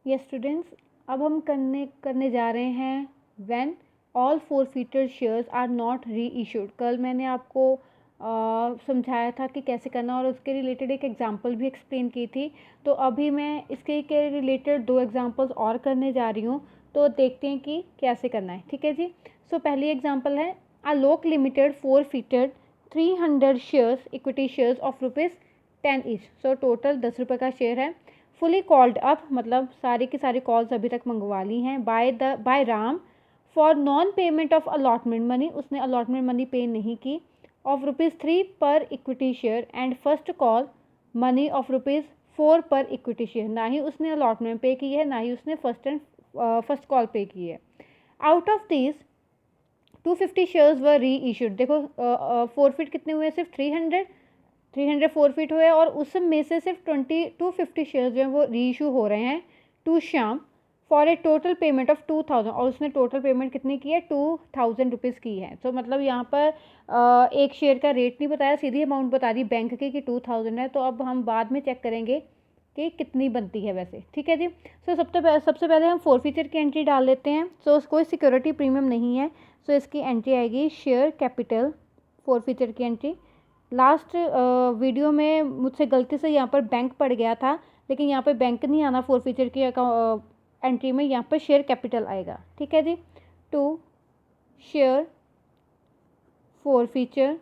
Yes students, अब हम करने जा रहे हैं when all forfeited shares are not reissued. कल मैंने आपको समझाया था कि कैसे करना और उसके रिलेटेड एक एग्जांपल भी एक्सप्लेन की थी। तो अभी मैं इसके के रिलेटेड 2 एग्जांपल्स और करने जा रही हूँ, तो देखते हैं कि कैसे करना है। ठीक है जी। सो पहली एग्जांपल है Alok limited forfeited 300 shares equity shares of ₹10 each. So total 10 रुपये का शेयर है। फुली कॉल्ड अप, मतलब सारी की सारी कॉल्स अभी तक मंगवा ली हैं by Ram for non payment of allotment money. उसने अलॉटमेंट मनी पे नहीं की। Of ₹3 per equity share and first call money of ₹4 per equity share. ना ही उसने अलॉटमेंट पे की है, ना ही उसने फर्स्ट कॉल पे की है। आउट ऑफ दिस 250 शेयर्स वर री इशूड। देखो फोरफिट कितने हुए? सिर्फ 300 फोरफिट हुए और उसमें से सिर्फ 250 शेयर्स जो हैं वो री इशू हो रहे हैं to Shyam for a total payment of 2000। और उसने टोटल पेमेंट कितनी की है? 2000 रुपीज़ की है। तो मतलब यहाँ पर एक शेयर का रेट नहीं बताया, सीधी अमाउंट बता दी बैंक की कि 2000 है। तो अब हम बाद में चेक करेंगे कि कितनी बनती है वैसे। ठीक है जी। सो सबसे पहले हम फोरफीचर की एंट्री डाल लेते हैं। सो कोई सिक्योरिटी प्रीमियम नहीं है। सो इसकी एंट्री आएगी शेयर कैपिटल, फोरफीचर की एंट्री। लास्ट वीडियो में मुझसे गलती से यहाँ पर बैंक पड़ गया था, लेकिन यहाँ पर बैंक नहीं आना फोरफीचर की एंट्री में, यहाँ पर शेयर कैपिटल आएगा। ठीक है जी। To share forfeiture,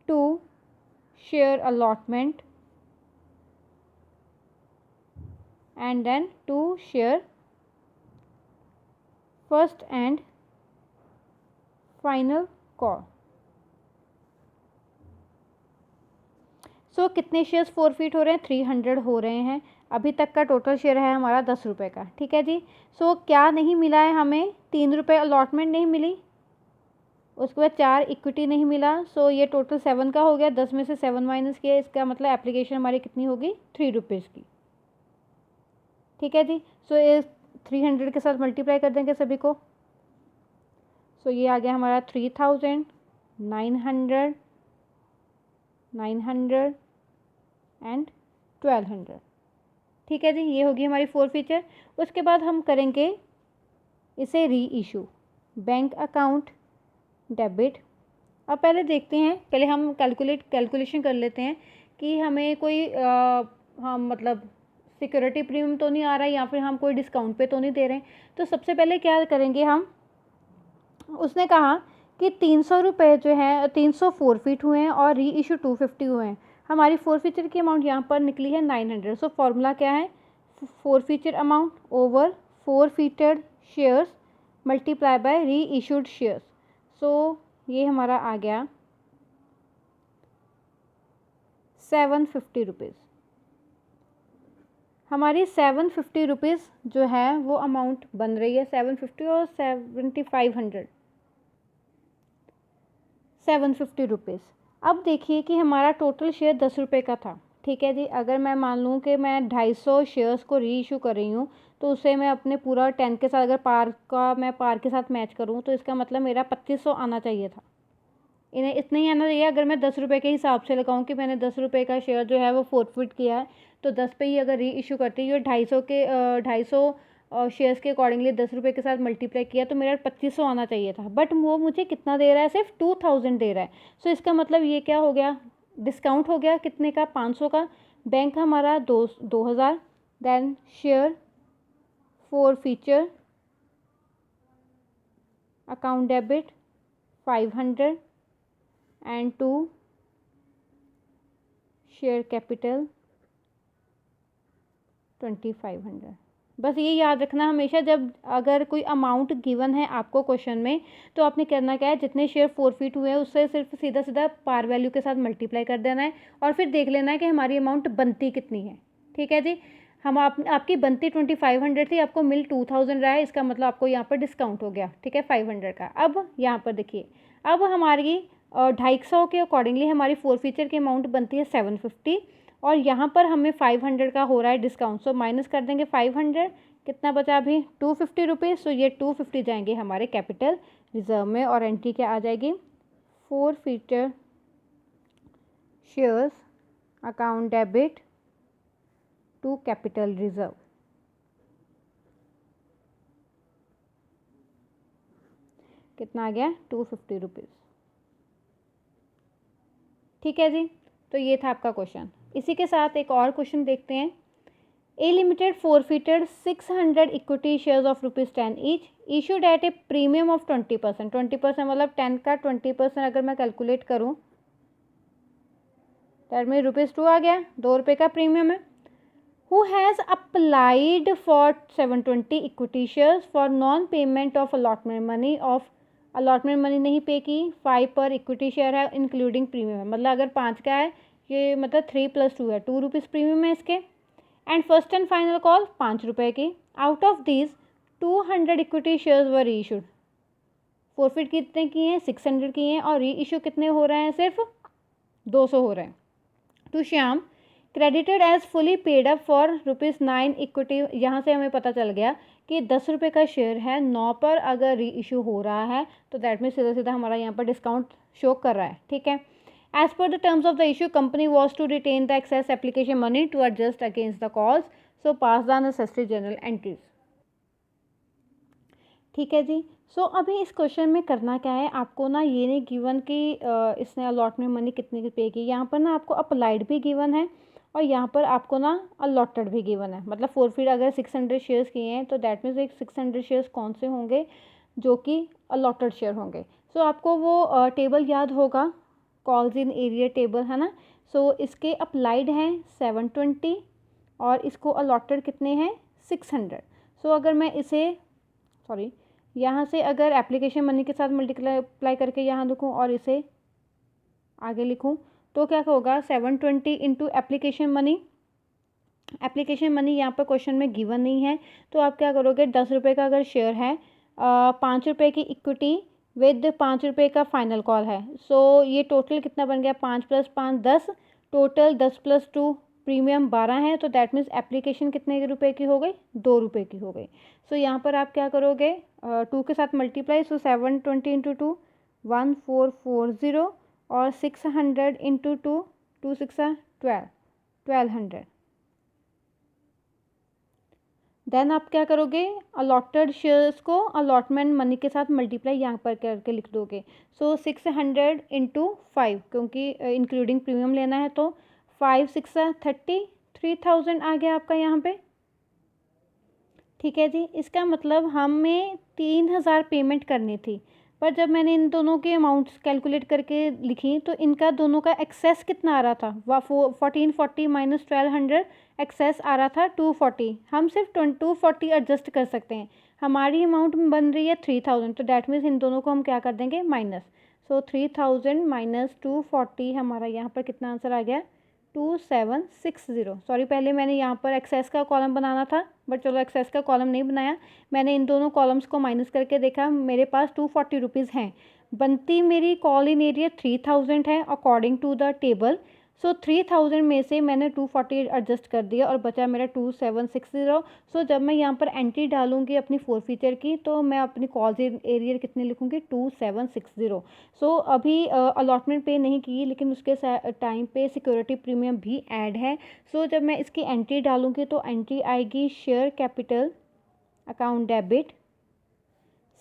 to share allotment and then to share first and final call। So कितने शेयर्स फोरफीट हो रहे हैं? 300 हो रहे हैं। अभी तक का टोटल शेयर है हमारा 10 रुपये का। ठीक है जी। सो क्या नहीं मिला है हमें? 3 रुपये अलॉटमेंट नहीं मिली, उसके बाद 4 इक्विटी नहीं मिला। सो ये टोटल 7 का हो गया। 10 में से 7 माइनस किया, इसका मतलब एप्लीकेशन हमारी कितनी होगी? 3 रुपीज़ की। ठीक है जी। सो ये 300 के साथ मल्टीप्लाई कर देंगे सभी को। सो ये आ गया हमारा 3000, 900, 900 एंड 1200। ठीक है जी। ये होगी हमारी फोरफीचर। उसके बाद हम करेंगे इसे री इशू। Bank account debit. अब पहले देखते हैं, पहले हम कैलकुलेशन कर लेते हैं कि हमें कोई हम मतलब सिक्योरिटी प्रीमियम तो नहीं आ रहा है या फिर हम कोई डिस्काउंट पे तो नहीं दे रहे हैं। तो सबसे पहले क्या करेंगे हम, उसने कहा कि 300 रुपये जो है 300 फोरफीट हुए हैं और री इशू 250 हुए हैं। हमारी फोरफीचर की अमाउंट यहाँ पर निकली है 900। सो फॉर्मूला क्या है? Forfeiture amount over forfeited shares multiply by reissued shares. So ये हमारा आ गया 750 रुपीज़। हमारी 750 रुपीज़ जो है वो अमाउंट बन रही है। 750 और 7500, 750 रुपीज़। अब देखिए कि हमारा टोटल शेयर 10 रुपये का था। ठीक है जी। अगर मैं मान लूँ कि मैं 250 शेयर्स को री इशू कर रही हूँ, तो उसे मैं अपने पूरा 10 के साथ, अगर पार के साथ मैच करूँ, तो इसका मतलब मेरा 2500 आना चाहिए था। इन्हें इतना ही आना चाहिए। अगर मैं 10 रुपये के हिसाब से लगाऊं कि मैंने 10 रुपये का शेयर जो है वो फोरफिट किया है, तो 10 पे ही अगर री इशू करती है, 250 शेयर्स के अकॉर्डिंगली 10 रुपये के साथ मल्टीप्लाई किया, तो मेरा 2500 आना चाहिए था। बट वो मुझे कितना दे रहा है? सिर्फ 2000 दे रहा है। सो इसका मतलब ये क्या हो गया? डिस्काउंट हो गया। कितने का? 500 का। बैंक हमारा 2000। Then share forfeiture account debit 500 and to share capital 2500। बस ये याद रखना हमेशा, जब अगर कोई अमाउंट गिवन है आपको क्वेश्चन में, तो आपने करना क्या है? जितने शेयर फोरफीट हुए हैं उससे सिर्फ सीधा सीधा पार वैल्यू के साथ मल्टीप्लाई कर देना है और फिर देख लेना है कि हमारी अमाउंट बनती कितनी है। ठीक है जी। आपकी बनती 2500 थी, आपको मिल 2000 रहा है, इसका मतलब आपको यहाँ पर डिस्काउंट हो गया। ठीक है, 500 का। अब यहाँ पर देखिए, अब हमारी 250 के अकॉर्डिंगली हमारी फोरफीचर की अमाउंट बनती है 750 और यहाँ पर हमें 500 का हो रहा है डिस्काउंट। सो माइनस कर देंगे 500, कितना बचा अभी? 250 रुपीज़। सो ये 250 जाएंगे हमारे कैपिटल रिजर्व में और एंट्री क्या आ जाएगी? Forfeiture shares account debit to capital reserve. कितना आ गया? 250 रुपीज़। ठीक है जी, तो ये था आपका क्वेश्चन। इसी के साथ एक और क्वेश्चन देखते हैं। A limited forfeited 600 equity shares of ₹10 each issued at a premium of 20%। 20% मतलब 10 का 20% अगर मैं कैलकुलेट करूँ दैट मीन ₹2 आ गया, ₹2 का प्रीमियम है। Who has applied for 720 equity shares for non payment of allotment money of allotment money नहीं पे की, 5 पर इक्विटी शेयर है इंक्लूडिंग प्रीमियम है, मतलब अगर 5 का है ये मतलब 3 + 2 है, ₹2 प्रीमियम है इसके। And first and final call ₹5 की। Out of these 200 equity shares were reissued. Forfeit कितने किए हैं? 600 किए हैं, और री इशू कितने हो रहे हैं? सिर्फ 200 हो रहे हैं। To Shyam credited as fully paid up for ₹9 equity. यहाँ से हमें पता चल गया कि ₹10 का शेयर है, 9 पर अगर री इशू हो रहा है तो दैट मीन सीधा सीधा हमारा यहाँ पर डिस्काउंट शो कर रहा है। ठीक है। As per the terms of the issue, company was to retain the excess application money to adjust against the calls, so pass the necessary journal entries. ठीक है जी। अभी इस क्वेश्चन में करना क्या है, आपको ना ये नहीं गिवन कि इसने अलॉटमेंट मनी कितने की पे की। यहाँ पर ना आपको अप्लाइड भी गिवन है और यहाँ पर आपको ना अलॉटेड भी गिवन है। मतलब फोरफिट अगर 600 शेयर्स किए हैं तो दैट मीन्स एक 600 शेयर्स कौन से होंगे? जो कि अलॉटेड शेयर होंगे। आपको वो टेबल याद होगा, कॉल्स इन एरिया टेबल, है ना। इसके अप्लाइड हैं 720 और इसको अलॉटेड कितने हैं? 600। अगर मैं इसे यहाँ से अगर एप्लीकेशन मनी के साथ मल्टीप्लाई करके यहाँ लिखूँ और इसे आगे लिखूँ तो क्या होगा? 720 into application money. Application money यहाँ पर क्वेश्चन में गिवन नहीं है, तो आप क्या करोगे? ₹10 का अगर शेयर है, ₹5 की इक्विटी विद ₹5 का फाइनल कॉल है। ये टोटल कितना बन गया? 5 + 5 10, टोटल 10 + 2 प्रीमियम 12 है, तो दैट मीन्स एप्लीकेशन कितने के रुपए की हो गई? ₹2 की हो गई। यहाँ पर आप क्या करोगे? 2 के साथ मल्टीप्लाई, 720 इंटू 2 1440 और 600 इंटू 2 2 6 12 1200। देन आप क्या करोगे? अलॉटेड शेयर्स को अलॉटमेंट मनी के साथ मल्टीप्लाई यहाँ पर करके लिख दोगे। 600 इंटू 5, क्योंकि इंक्लूडिंग प्रीमियम लेना है, तो 5 6 30 3000 आ गया आपका यहाँ पे। ठीक है जी। इसका मतलब हमें 3000 पेमेंट करनी थी, पर जब मैंने इन दोनों के अमाउंट्स कैलकुलेट करके लिखी तो इनका दोनों का एक्सेस कितना आ रहा था? 1440 माइनस 1200 एक्सेस आ रहा था 240। हम सिर्फ 240 एडजस्ट कर सकते हैं। हमारी अमाउंट बन रही है 3000, तो डैट मीन्स इन दोनों को हम क्या कर देंगे? माइनस। 3000 माइनस 240 हमारा यहाँ पर कितना आंसर आ गया? 2760। पहले मैंने यहाँ पर एक्सेस का कॉलम बनाना था, बट चलो एक्सेस का कॉलम नहीं बनाया। मैंने इन दोनों कॉलम्स को माइनस करके देखा, मेरे पास 240 रुपीज़ हैं। बनती मेरी कॉल इन एरिया 3000 है अकॉर्डिंग टू द टेबल। 3000 में से मैंने 240 एडजस्ट कर दिया और बचा मेरा 2760। जब मैं यहाँ पर एंट्री डालूंगी अपनी फोरफीचर की, तो मैं अपनी कॉल्स एरिया कितने लिखूंगी? 2760। अभी अलॉटमेंट पे नहीं की, लेकिन उसके टाइम पे सिक्योरिटी प्रीमियम भी ऐड है। जब मैं इसकी एंट्री डालूंगी तो एंट्री आएगी share capital account debit,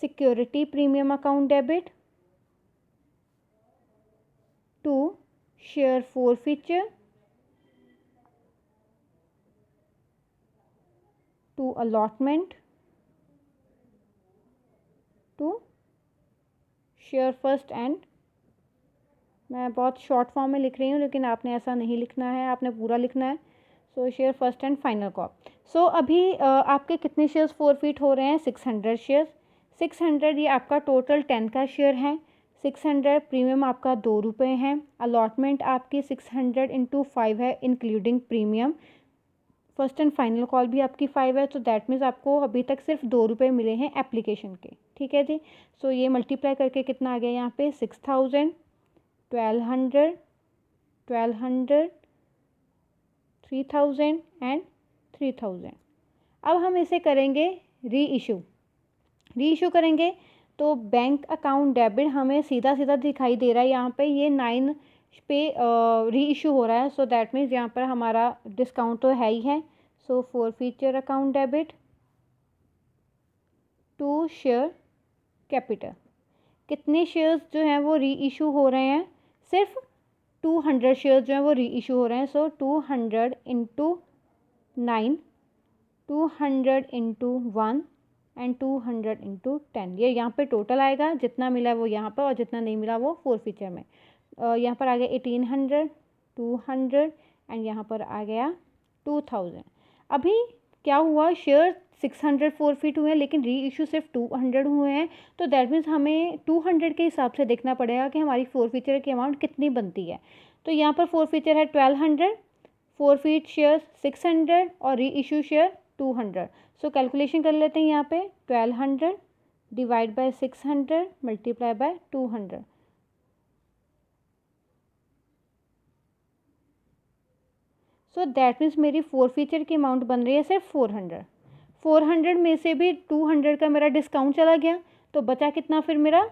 security premium account debit to share forfeiture to allotment to share first and. मैं बहुत शॉर्ट फॉर्म में लिख रही हूँ, लेकिन आपने ऐसा नहीं लिखना है, आपने पूरा लिखना है। Share first and final call. अभी आपके कितने शेयर्स फोरफिट हो रहे हैं? 600 शेयर्स। 600 ये आपका टोटल 10 का शेयर है। 600 प्रीमियम आपका ₹2 है। अलॉटमेंट आपकी 600 इंटू 5 है including premium. First and final call भी आपकी 5 है, तो दैट मीन्स आपको अभी तक सिर्फ ₹2 मिले हैं एप्लीकेशन के। ठीक है जी। ये मल्टीप्लाई करके कितना आ गया यहाँ पे? 6000 1200 1200 3000 एंड 3000। अब हम इसे करेंगे री इशू करेंगे, तो बैंक अकाउंट डेबिट हमें सीधा सीधा दिखाई दे रहा है यहाँ पे, ये 9 पे री इशू हो रहा है। दैट मीन्स यहाँ पर हमारा डिस्काउंट तो है ही है। So forfeiture account debit to share capital. कितने शेयर्स जो हैं वो री इशू हो रहे हैं? सिर्फ 200 शेयर्स जो हैं वो री इशू हो रहे हैं। सो 200 इंटू 9, 200 इंटू 1 एंड 200 इंटू 10। ये यहाँ पे टोटल आएगा, जितना मिला वो यहाँ पर और जितना नहीं मिला वो फॉरफीचर में। यहाँ पर आ गया 1800, 200 एंड यहाँ पर आ गया 2000। अभी क्या हुआ, शेयर 600 फॉरफिट हुए हैं लेकिन री इशू सिर्फ 200 हुए हैं। तो दैट मीन्स हमें 200 के हिसाब से देखना पड़ेगा कि हमारी फॉरफीचर की अमाउंट कितनी बनती है। तो यहाँ पर फॉरफीचर है 1200, फॉरफिट शेयर 600 और री इशू शेयर 200। सो कैलकुलेशन कर लेते हैं। यहाँ पे 1200 divide by 600 multiply by 200। So that means मेरी फॉरफीचर की अमाउंट बन रही है सिर्फ 400। 400 में से भी 200 का मेरा डिस्काउंट चला गया, तो बचा कितना फिर मेरा?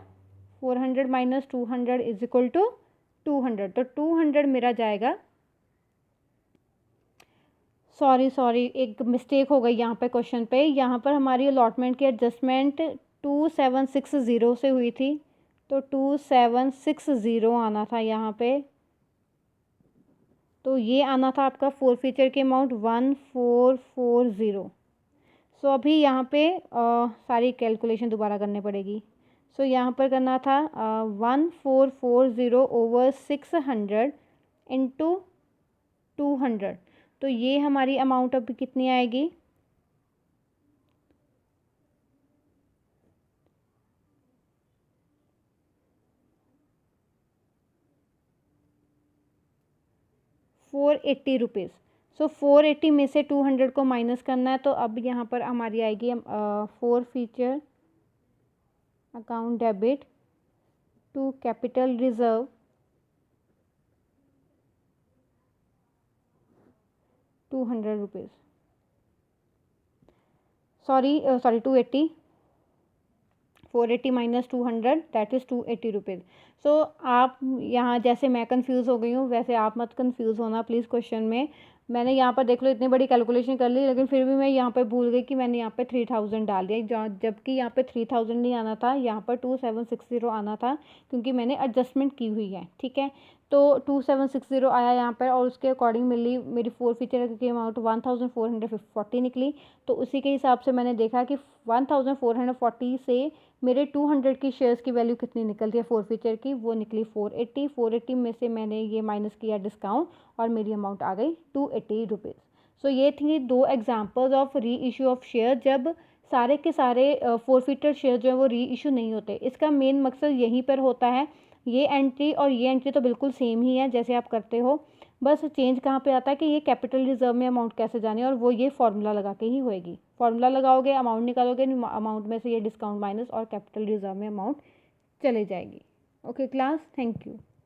400 माइनस 200 इज इक्वल टू 200। तो 200 मेरा जाएगा, सॉरी एक मिस्टेक हो गई यहाँ पे क्वेश्चन पे। यहाँ पर हमारी अलॉटमेंट की एडजस्टमेंट 2760 से हुई थी, तो 2760 आना था यहाँ पे। तो ये आना था आपका फॉरफीचर की अमाउंट 1440। सो अभी यहाँ पे सारी कैलकुलेशन दोबारा करनी पड़ेगी। सो यहाँ पर करना था 1440 ओवर 600 इंटू 200। तो ये हमारी अमाउंट अभी कितनी आएगी? ₹480। सो 480 में से 200 को माइनस करना है। तो अब यहाँ पर हमारी आएगी forfeiture account debit to capital reserve ₹200। Sorry 280। 480 minus 200 that is ₹280। So आप यहाँ, जैसे मैं कंफ्यूज हो गई हूँ वैसे आप मत कंफ्यूज होना प्लीज़। क्वेश्चन में मैंने यहाँ पर देख लो इतनी बड़ी कैलकुलेशन कर ली, लेकिन फिर भी मैं यहाँ पर भूल गई कि मैंने यहाँ पे 3000 डाल दिया, जबकि यहाँ पे 3000 नहीं आना था, यहाँ पर 2760 आना था, क्योंकि मैंने एडजस्टमेंट की हुई है। ठीक है, तो 2760 आया यहाँ पर और उसके अकॉर्डिंग मिली मेरी फॉरफीचर की अमाउंट 1440 निकली। तो उसी के हिसाब से मैंने देखा कि 1440 से मेरे 200 की शेयर्स की वैल्यू कितनी निकलती है फॉरफीचर की, वो निकली 480। 480 में से मैंने ये माइनस किया डिस्काउंट और मेरी अमाउंट आ गई ₹280। सो ये थी 2 एग्जांपल्स ऑफ री इशू ऑफ शेयर, जब सारे के सारे फॉरफीटर शेयर जो है वो री इशू नहीं होते। इसका मेन मकसद यहीं पर होता है। ये एंट्री और ये एंट्री तो बिल्कुल सेम ही है जैसे आप करते हो, बस चेंज कहाँ पे आता है कि ये कैपिटल रिजर्व में अमाउंट कैसे जानी है, और वो ये फार्मूला लगा के ही होएगी। फार्मूला लगाओगे, अमाउंट निकालोगे, अमाउंट में से ये डिस्काउंट माइनस और कैपिटल रिजर्व में अमाउंट चले जाएगी। Okay class, thank you.